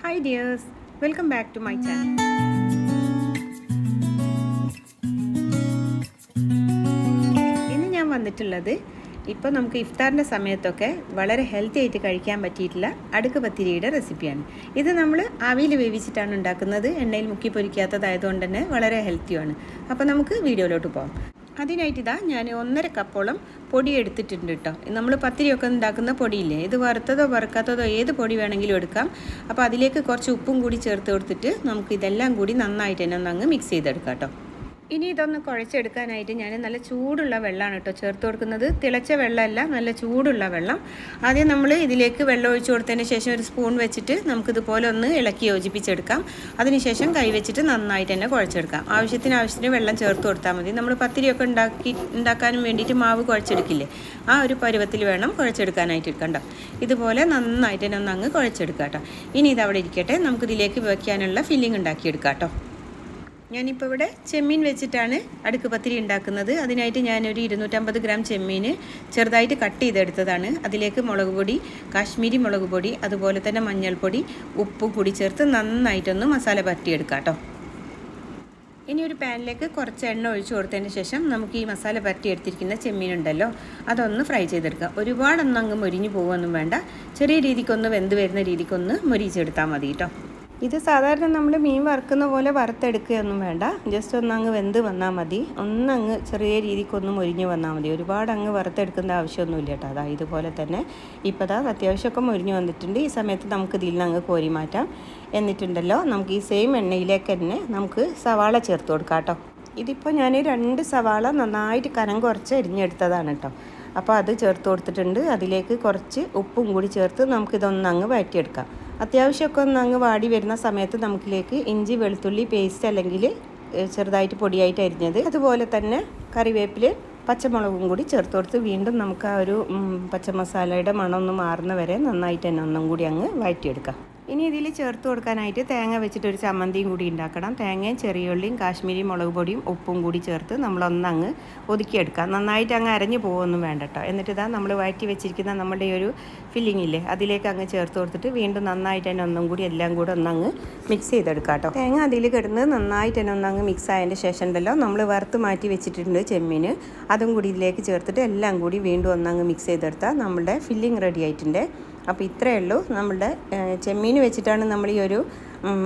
Hi dears, welcome back to my channel. ഇന്ന് ഞാൻ വന്നിട്ടുള്ളത് ഇപ്പോൾ നമുക്ക് ഇഫ്താറിൻ്റെ സമയത്തൊക്കെ വളരെ ഹെൽത്തി ആയിട്ട് കഴിക്കാൻ പറ്റിയിട്ടുള്ള അടുക്ക് പത്തിരിയുടെ റെസിപ്പിയാണ്. ഇത് നമ്മൾ ആവിയിൽ വേവിച്ചിട്ടാണ് ഉണ്ടാക്കുന്നത്. എണ്ണയിൽ മുക്കി പൊരിക്കാത്തതായതുകൊണ്ട് തന്നെ വളരെ ഹെൽത്തിയാണ്. അപ്പോൾ നമുക്ക് വീഡിയോയിലോട്ട് പോകാം. അതിനായിട്ട് ഞാൻ 1.5 കപ്പോളം പൊടി എടുത്തിട്ടുണ്ട് കേട്ടോ. നമ്മൾ പത്തിരിയൊക്കെ ഉണ്ടാക്കുന്ന പൊടിയില്ലേ, ഇത് വറുത്തതോ വറുക്കാത്തതോ ഏത് പൊടി വേണമെങ്കിലും എടുക്കാം. അപ്പോൾ അതിലേക്ക് കുറച്ച് ഉപ്പും കൂടി ചേർത്ത് കൊടുത്തിട്ട് നമുക്ക് ഇതെല്ലാം കൂടി നന്നായിട്ട് തന്നെ ഒന്ന് മിക്സ് ചെയ്തെടുക്കാം കേട്ടോ. ഇനി ഇതൊന്ന് കുഴച്ചെടുക്കാനായിട്ട് ഞാൻ നല്ല ചൂടുള്ള വെള്ളമാണ് കേട്ടോ ചേർത്ത് കൊടുക്കുന്നത്. തിളച്ച വെള്ളമല്ല, നല്ല ചൂടുള്ള വെള്ളം. ആദ്യം നമ്മൾ ഇതിലേക്ക് വെള്ളം ഒഴിച്ചു കൊടുത്തതിന് ശേഷം ഒരു സ്പൂൺ വെച്ചിട്ട് നമുക്കിതുപോലെ ഒന്ന് ഇളക്കി യോജിപ്പിച്ചെടുക്കാം. അതിനുശേഷം കൈ വെച്ചിട്ട് നന്നായിട്ട് തന്നെ കുഴച്ചെടുക്കാം. ആവശ്യത്തിന് വെള്ളം ചേർത്ത് കൊടുത്താൽ മതി. നമ്മൾ പത്തിരിയൊക്കെ ഉണ്ടാക്കാനും വേണ്ടിയിട്ട് മാവ് കുഴച്ചെടുക്കില്ലേ, ആ ഒരു പരുവത്തിൽ വേണം കുഴച്ചെടുക്കാനായിട്ട് എടുക്കണ്ട. ഇതുപോലെ നന്നായിട്ട് തന്നെ അങ്ങ് കുഴച്ചെടുക്കാം കേട്ടോ. ഇനി ഇതവിടെ ഇരിക്കട്ടെ, നമുക്കിതിലേക്ക് വയ്ക്കാനുള്ള ഫില്ലിംഗ് ഉണ്ടാക്കിയെടുക്കാം കേട്ടോ. ഞാനിപ്പോൾ ഇവിടെ ചെമ്മീൻ വെച്ചിട്ടാണ് അടുക്ക് പത്തിരി ഉണ്ടാക്കുന്നത്. അതിനായിട്ട് ഞാനൊരു 250 ഗ്രാം ചെമ്മീൻ ചെറുതായിട്ട് കട്ട് ചെയ്തെടുത്തതാണ്. അതിലേക്ക് മുളക് പൊടി, കാശ്മീരി മുളക് പൊടി, അതുപോലെ തന്നെ മഞ്ഞൾപ്പൊടി, ഉപ്പും കൂടി ചേർത്ത് നന്നായിട്ടൊന്ന് മസാല പരട്ടിയെടുക്കാം കേട്ടോ. ഇനി ഒരു പാനിലേക്ക് കുറച്ച് എണ്ണ ഒഴിച്ചു കൊടുത്തതിന് ശേഷം നമുക്ക് ഈ മസാല പരട്ടിയെടുത്തിരിക്കുന്ന ചെമ്മീനുണ്ടല്ലോ, അതൊന്ന് ഫ്രൈ ചെയ്തെടുക്കാം. ഒരുപാടൊന്നും അങ്ങ് മൊരിഞ്ഞു പോകുമൊന്നും വേണ്ട, ചെറിയ രീതിക്കൊന്ന് വെന്ത് വരുന്ന രീതിക്കൊന്ന് മൊരിച്ചെടുത്താൽ മതി കേട്ടോ. ഇത് സാധാരണ നമ്മൾ മീൻ വറുക്കുന്ന പോലെ വറുത്തെടുക്കുകയൊന്നും വേണ്ട, ജസ്റ്റ് ഒന്നങ്ങ് വെന്ത് വന്നാൽ മതി. ഒന്നങ്ങ് ചെറിയ രീതിക്കൊന്ന് മൊരിഞ്ഞ് വന്നാൽ മതി. ഒരുപാട് അങ്ങ് വറുത്തെടുക്കേണ്ട ആവശ്യമൊന്നുമില്ല കേട്ടോ. അതാ ഇതുപോലെ തന്നെ ഇപ്പോൾ അത്യാവശ്യമൊക്കെ മൊരിഞ്ഞ് വന്നിട്ടുണ്ട്. ഈ സമയത്ത് നമുക്ക് ഇതിൽ നിന്ന് അങ്ങ് കോരി മാറ്റാം. എന്നിട്ടുണ്ടല്ലോ നമുക്ക് ഈ സെയിം എണ്ണയിലേക്ക് തന്നെ നമുക്ക് സവാള ചേർത്ത് കൊടുക്കാം കേട്ടോ. ഇതിപ്പോൾ ഞാൻ 2 സവാള നന്നായിട്ട് കനം കുറച്ച് അരിഞ്ഞെടുത്തതാണ് കേട്ടോ. അപ്പോൾ അത് ചേർത്ത് കൊടുത്തിട്ടുണ്ട്. അതിലേക്ക് കുറച്ച് ഉപ്പും കൂടി ചേർത്ത് നമുക്കിതൊന്നങ്ങ് വഴറ്റിയെടുക്കാം. അത്യാവശ്യമൊക്കെ ഒന്ന് അങ്ങ് വാടി വരുന്ന സമയത്ത് നമുക്കിലേക്ക് ഇഞ്ചി വെളുത്തുള്ളി പേസ്റ്റ് അല്ലെങ്കിൽ ചെറുതായിട്ട് പൊടിയായിട്ട് അരിഞ്ഞത്, അതുപോലെ തന്നെ കറിവേപ്പില പച്ചമുളകും കൂടി ചേർത്ത് കൊടുത്ത് വീണ്ടും നമുക്ക് ആ ഒരു പച്ചമസാലയുടെ മണം ഒന്ന് മാറുന്ന വരെ നന്നായിട്ട് തന്നെ ഒന്നും കൂടി അങ്ങ് വഴറ്റിയെടുക്കാം. ഇനി ഇതിൽ ചേർത്ത് കൊടുക്കാനായിട്ട് തേങ്ങ വെച്ചിട്ടൊരു ചമ്മന്തിയും കൂടി ഉണ്ടാക്കണം. തേങ്ങയും ചെറിയുള്ളിയും കാശ്മീരി മുളക് പൊടിയും ഉപ്പും കൂടി ചേർത്ത് നമ്മളൊന്നങ്ങ് ഒതുക്കിയെടുക്കാം. നന്നായിട്ട് അങ്ങ് അരഞ്ഞു പോകുമൊന്നും വേണ്ട കേട്ടോ. എന്നിട്ട് നമ്മൾ വഴറ്റി വെച്ചിരിക്കുന്ന നമ്മുടെ ഒരു ഫില്ലിംഗ് ഇല്ലേ, അതിലേക്ക് അങ്ങ് ചേർത്ത് കൊടുത്തിട്ട് വീണ്ടും നന്നായിട്ട് തന്നെ ഒന്നും കൂടി എല്ലാം കൂടെ ഒന്നങ്ങ് മിക്സ് ചെയ്തെടുക്കാം കേട്ടോ. തേങ്ങ അതിൽ കിടന്ന് നന്നായിട്ട് തന്നെ ഒന്നങ്ങ് മിക്സ് ആയതിൻ്റെ ശേഷം ഉണ്ടല്ലോ നമ്മൾ വറുത്ത് മാറ്റി വെച്ചിട്ടുണ്ട് ചെമ്മീൻ, അതും കൂടി ഇതിലേക്ക് ചേർത്തിട്ട് എല്ലാം കൂടി വീണ്ടും ഒന്നങ്ങ് മിക്സ് ചെയ്തെടുത്താൽ നമ്മുടെ ഫില്ലിംഗ് റെഡി ആയിട്ടുണ്ട്. അപ്പോൾ ഇത്രയേ ഉള്ളൂ. നമ്മുടെ ചെമ്മീൻ വെച്ചിട്ടാണ് നമ്മൾ ഈ ഒരു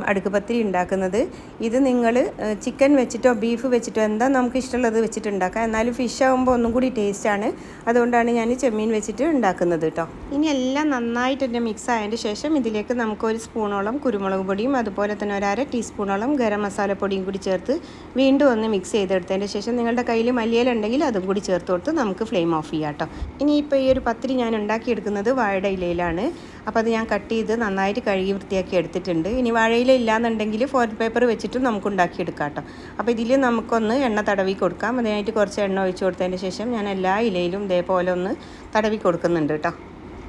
അടുക്ക് പത്തിരി ഉണ്ടാക്കുന്നത്. ഇത് നിങ്ങൾ ചിക്കൻ വെച്ചിട്ടോ ബീഫ് വെച്ചിട്ടോ എന്താ നമുക്ക് ഇഷ്ടമുള്ളത് വെച്ചിട്ട് ഉണ്ടാക്കാം. എന്നാലും ഫിഷ് ആകുമ്പോൾ ഒന്നും കൂടി ടേസ്റ്റാണ്. അതുകൊണ്ടാണ് ഞാൻ ചെമ്മീൻ വെച്ചിട്ട് ഉണ്ടാക്കുന്നത് കേട്ടോ. ഇനി എല്ലാം നന്നായിട്ട് തന്നെ മിക്സ് ആയതിൻ്റെ ശേഷം ഇതിലേക്ക് നമുക്ക് 1 സ്പൂണോളം കുരുമുളക് പൊടിയും അതുപോലെ തന്നെ 1/2 ടീസ്പൂണോളം ഗരം മസാലപ്പൊടിയും കൂടി ചേർത്ത് വീണ്ടും ഒന്ന് മിക്സ് ചെയ്തെടുത്തതിൻ്റെ ശേഷം നിങ്ങളുടെ കയ്യിൽ മല്ലിയില ഉണ്ടെങ്കിൽ അതും കൂടി ചേർത്ത് കൊടുത്ത് നമുക്ക് ഫ്ലെയിം ഓഫ് ചെയ്യാം കേട്ടോ. ഇനിയിപ്പോൾ ഈ ഒരു പത്തിരി ഞാൻ ഉണ്ടാക്കിയെടുക്കുന്നത് വാഴയുടെ ഇലയിലാണ്. അപ്പോൾ അത് ഞാൻ കട്ട് ചെയ്ത് നന്നായിട്ട് കഴുകി വൃത്തിയാക്കി എടുത്തിട്ടുണ്ട്. ഇനി വാഴയില ഇല്ലാന്നുണ്ടെങ്കിൽ ഫോയിൽ പേപ്പർ വെച്ചിട്ട് നമുക്ക് ഉണ്ടാക്കിയെടുക്കാം കേട്ടോ. അപ്പോൾ ഇതിൽ നമുക്കൊന്ന് എണ്ണ തടവി കൊടുക്കാം. അതിനായിട്ട് കുറച്ച് എണ്ണ ഒഴിച്ച് കൊടുത്തതിന് ശേഷം ഞാൻ എല്ലാ ഇലയിലും ഇതേപോലെ ഒന്ന് തടവി കൊടുക്കുന്നുണ്ട് കേട്ടോ.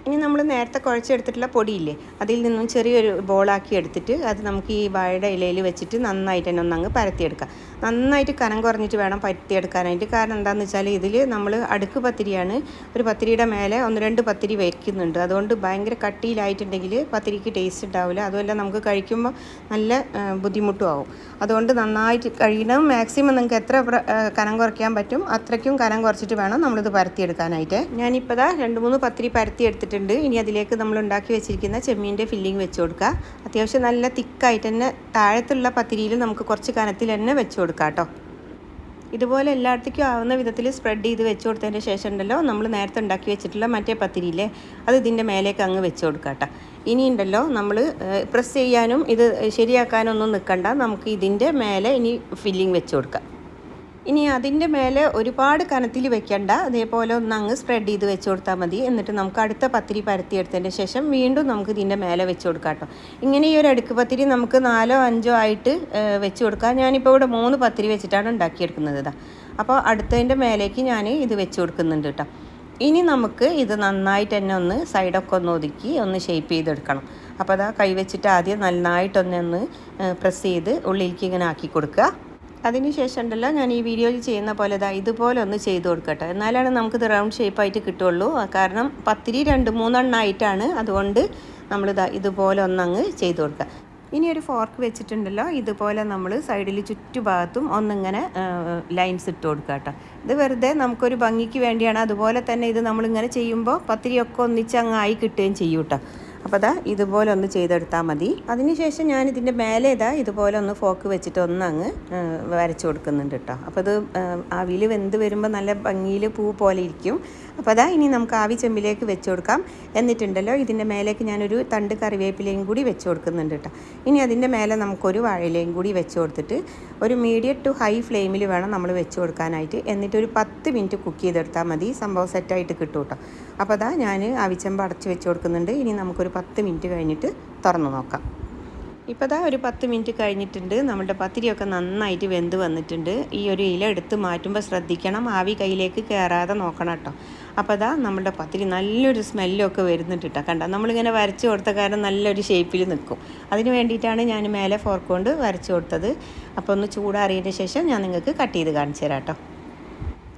ഇനി നമ്മൾ നേരത്തെ കുഴച്ചെടുത്തിട്ടുള്ള പൊടിയില്ലേ, അതിൽ നിന്നും ചെറിയൊരു ബോളാക്കി എടുത്തിട്ട് അത് നമുക്ക് ഈ വാഴയുടെ ഇലയിൽ വെച്ചിട്ട് നന്നായിട്ട് തന്നെ ഒന്നങ്ങ് പരത്തിയെടുക്കാം. നന്നായിട്ട് കനം കുറഞ്ഞിട്ട് വേണം പരത്തിയെടുക്കാനായിട്ട്. കാരണം എന്താണെന്ന് വെച്ചാൽ ഇതിൽ നമ്മൾ അടുക്ക് പത്തിരിയാണ്. ഒരു പത്തിരിയുടെ മേലെ 1-2 പത്തിരി വയ്ക്കുന്നുണ്ട്. അതുകൊണ്ട് ഭയങ്കര കട്ടിയിലായിട്ടുണ്ടെങ്കിൽ പത്തിരിക്ക് ടേസ്റ്റ് ഉണ്ടാവില്ല. അതുമല്ല നമുക്ക് കഴിക്കുമ്പോൾ നല്ല ബുദ്ധിമുട്ടും ആവും. അതുകൊണ്ട് നന്നായിട്ട് കഴിയണം. മാക്സിമം നിങ്ങൾക്ക് എത്ര കനം കുറയ്ക്കാൻ പറ്റും അത്രയ്ക്കും കനം കുറച്ചിട്ട് വേണം നമ്മളിത് പരത്തിയെടുക്കാനായിട്ട്. ഞാനിപ്പോൾ 2-3 പത്തിരി പരത്തിയെടുത്തിട്ട് ഇനി അതിലേക്ക് നമ്മൾ ഉണ്ടാക്കി വെച്ചിരിക്കുന്ന ചെമ്മീൻ്റെ ഫില്ലിംഗ് വെച്ച് കൊടുക്കുക. അത്യാവശ്യം നല്ല തിക്കായിട്ട് തന്നെ താഴത്തുള്ള പത്തിരിയിൽ നമുക്ക് കുറച്ച് കനത്തിൽ തന്നെ വെച്ച് കൊടുക്കാം കേട്ടോ. ഇതുപോലെ എല്ലായിടത്തേക്കും ആവുന്ന വിധത്തിൽ സ്പ്രെഡ് ചെയ്ത് വെച്ച് കൊടുത്തതിന് ശേഷം ഉണ്ടല്ലോ നമ്മൾ നേരത്തെ ഉണ്ടാക്കി വെച്ചിട്ടുള്ള മറ്റേ പത്തിരിയില്ലേ, അത് ഇതിൻ്റെ മേലേക്ക് അങ്ങ് വെച്ച് കൊടുക്കാം കേട്ടോ. ഇനി ഉണ്ടല്ലോ നമ്മൾ പ്രസ് ചെയ്യാനും ഇത് ശരിയാക്കാനൊന്നും നിൽക്കണ്ട. നമുക്ക് ഇതിൻ്റെ മേലെ ഇനി ഫില്ലിംഗ് വെച്ച് കൊടുക്കാം. ഇനി അതിൻ്റെ മേലെ ഒരുപാട് കനത്തിൽ വെക്കണ്ട, അതേപോലെ ഒന്നങ്ങ് സ്പ്രെഡ് ചെയ്ത് വെച്ച് കൊടുത്താൽ മതി. എന്നിട്ട് നമുക്ക് അടുത്ത പത്തിരി പരത്തിയെടുത്തതിന് ശേഷം വീണ്ടും നമുക്ക് ഇതിൻ്റെ മേലെ വെച്ച് കൊടുക്കാം കേട്ടോ. ഇങ്ങനെ ഈ ഒരു അടുക്ക് പത്തിരി നമുക്ക് 4-5 ആയിട്ട് വെച്ച് കൊടുക്കാം. ഞാനിപ്പോൾ ഇവിടെ 3 പത്തിരി വെച്ചിട്ടാണ് ഉണ്ടാക്കിയെടുക്കുന്നത്. അപ്പോൾ അടുത്തതിൻ്റെ മേലേക്ക് ഞാൻ ഇത് വെച്ച് കൊടുക്കുന്നുണ്ട് കേട്ടോ. ഇനി നമുക്ക് ഇത് നന്നായിട്ട് തന്നെ ഒന്ന് സൈഡൊക്കെ ഒന്ന് ഒതുക്കി ഒന്ന് ഷേപ്പ് ചെയ്തെടുക്കണം. അപ്പോൾ കൈ വെച്ചിട്ട് ആദ്യം നന്നായിട്ടൊന്ന് പ്രസ് ചെയ്ത് ഉള്ളിലേക്ക് ഇങ്ങനെ ആക്കി കൊടുക്കുക. അതിനുശേഷം ഉണ്ടല്ലോ ഞാൻ ഈ വീഡിയോയിൽ ചെയ്യുന്ന പോലെ ഇതുപോലെ ഒന്ന് ചെയ്ത് കൊടുക്കട്ടെ. എന്നാലാണ് നമുക്കിത് റൗണ്ട് ഷേപ്പായിട്ട് കിട്ടുള്ളൂ. കാരണം പത്തിരി 2-3 എണ്ണമായിട്ടാണ്. അതുകൊണ്ട് നമ്മളിതാ ഇതുപോലെ ഒന്നങ്ങ് ചെയ്ത് കൊടുക്കുക. ഇനി ഒരു ഫോർക്ക് വെച്ചിട്ടുണ്ടല്ലോ, ഇതുപോലെ നമ്മൾ സൈഡിൽ ചുറ്റുഭാഗത്തും ഒന്നിങ്ങനെ ലൈൻസ് ഇട്ട് കൊടുക്കുക കേട്ടോ. ഇത് വെറുതെ നമുക്കൊരു ഭംഗിക്ക് വേണ്ടിയാണ്. അതുപോലെ തന്നെ ഇത് നമ്മളിങ്ങനെ ചെയ്യുമ്പോൾ പത്തിരിയൊക്കെ ഒന്നിച്ച് അങ്ങ് ആയി കിട്ടുകയും ചെയ്യും കേട്ടോ. അപ്പോൾ അതാ ഇതുപോലെ ഒന്ന് ചെയ്തെടുത്താൽ മതി. അതിനുശേഷം ഞാൻ ഇതിൻ്റെ മേലെ ഇതുപോലെ ഒന്ന് ഫോക്ക് വെച്ചിട്ട് ഒന്നങ്ങ് വരച്ച് കൊടുക്കുന്നുണ്ട് കേട്ടോ. അപ്പോൾ ഇത് ആവിയിൽ വെന്ത് വരുമ്പോൾ നല്ല ഭംഗിയിൽ പൂ പോലെ ഇരിക്കും. അപ്പോൾ അതാ ഇനി നമുക്ക് ആവി ചെമ്പിലേക്ക് വെച്ച് കൊടുക്കാം. എന്നിട്ടുണ്ടല്ലോ ഇതിൻ്റെ മേലേക്ക് ഞാനൊരു തണ്ട് കറിവേപ്പിലയും കൂടി വെച്ച് കൊടുക്കുന്നുണ്ട് കേട്ടോ. ഇനി അതിൻ്റെ മേലെ നമുക്കൊരു വാഴയിലയും കൂടി വെച്ച് കൊടുത്തിട്ട് ഒരു മീഡിയം ടു ഹൈ ഫ്ലെയിമിൽ വേണം നമ്മൾ വെച്ച് കൊടുക്കാനായിട്ട്. എന്നിട്ടൊരു 10 മിനിറ്റ് കുക്ക് ചെയ്തെടുത്താൽ മതി. സംഭവം സെറ്റായിട്ട് കിട്ടും കേട്ടോ. അപ്പോൾ അതാ ഞാൻ ആവിച്ചെമ്പ് അടച്ച് വെച്ച് കൊടുക്കുന്നുണ്ട്. ഇനി നമുക്കൊരു 10 മിനിറ്റ് കഴിഞ്ഞിട്ട് തുറന്ന് നോക്കാം. ഇപ്പോൾ ദാ ഒരു 10 മിനിറ്റ് കഴിഞ്ഞിട്ടുണ്ട്. നമ്മുടെ പത്തിരിയൊക്കെ നന്നായിട്ട് വെന്ത് വന്നിട്ടുണ്ട്. ഈ ഒരു ഇല എടുത്ത് മാറ്റുമ്പോൾ ശ്രദ്ധിക്കണം, ആവി കയ്യിലേക്ക് കയറാതെ നോക്കണം കേട്ടോ. അപ്പോൾ ദാ നമ്മുടെ പത്തിരി നല്ലൊരു സ്മെല്ലൊക്കെ വരുന്നുണ്ട് കേട്ടോ. കണ്ടോ, നമ്മളിങ്ങനെ വരച്ച് കൊടുത്ത കാരണം നല്ലൊരു ഷേപ്പിൽ നിൽക്കും. അതിന് വേണ്ടിയിട്ടാണ് ഞാൻ മേലെ ഫോർക്ക് കൊണ്ട് വരച്ച് കൊടുത്തത്. അപ്പോൾ ഒന്ന് ചൂടാറിയതിന് ശേഷം ഞാൻ നിങ്ങൾക്ക് കട്ട് ചെയ്ത് കാണിച്ചു തരാം കേട്ടോ.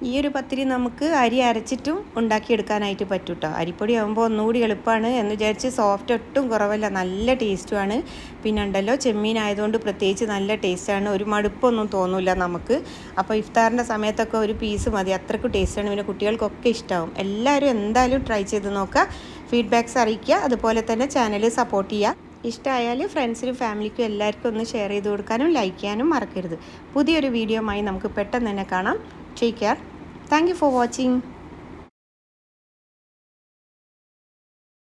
ഈ ഒരു പത്തിരി നമുക്ക് അരി അരച്ചിട്ടും ഉണ്ടാക്കിയെടുക്കാനായിട്ട് പറ്റും കേട്ടോ. അരിപ്പൊടി ആകുമ്പോൾ ഒന്നുകൂടി എളുപ്പമാണ് എന്ന് വിചാരിച്ച് സോഫ്റ്റ് ഒട്ടും കുറവല്ല, നല്ല ടേസ്റ്റുമാണ്. പിന്നെ ഉണ്ടല്ലോ ചെമ്മീൻ ആയതുകൊണ്ട് പ്രത്യേകിച്ച് നല്ല ടേസ്റ്റാണ്. ഒരു മടുപ്പൊന്നും തോന്നില്ല നമുക്ക്. അപ്പോൾ ഇഫ്താറിൻ്റെ സമയത്തൊക്കെ ഒരു പീസ് മതി, അത്രയ്ക്ക് ടേസ്റ്റാണ്. പിന്നെ കുട്ടികൾക്കൊക്കെ ഇഷ്ടമാവും. എല്ലാവരും എന്തായാലും ട്രൈ ചെയ്ത് നോക്കുക, ഫീഡ്ബാക്ക്സ് അറിയിക്കുക. അതുപോലെ തന്നെ ചാനൽ സപ്പോർട്ട് ചെയ്യുക. ഇഷ്ടമായാൽ ഫ്രണ്ട്സിനും ഫാമിലിക്കും എല്ലാവർക്കും ഒന്ന് ഷെയർ ചെയ്ത് കൊടുക്കാനും ലൈക്ക് ചെയ്യാനും മറക്കരുത്. പുതിയൊരു വീഡിയോയുമായി നമുക്ക് പെട്ടെന്ന് തന്നെ കാണാം. Take care. Thank you for watching.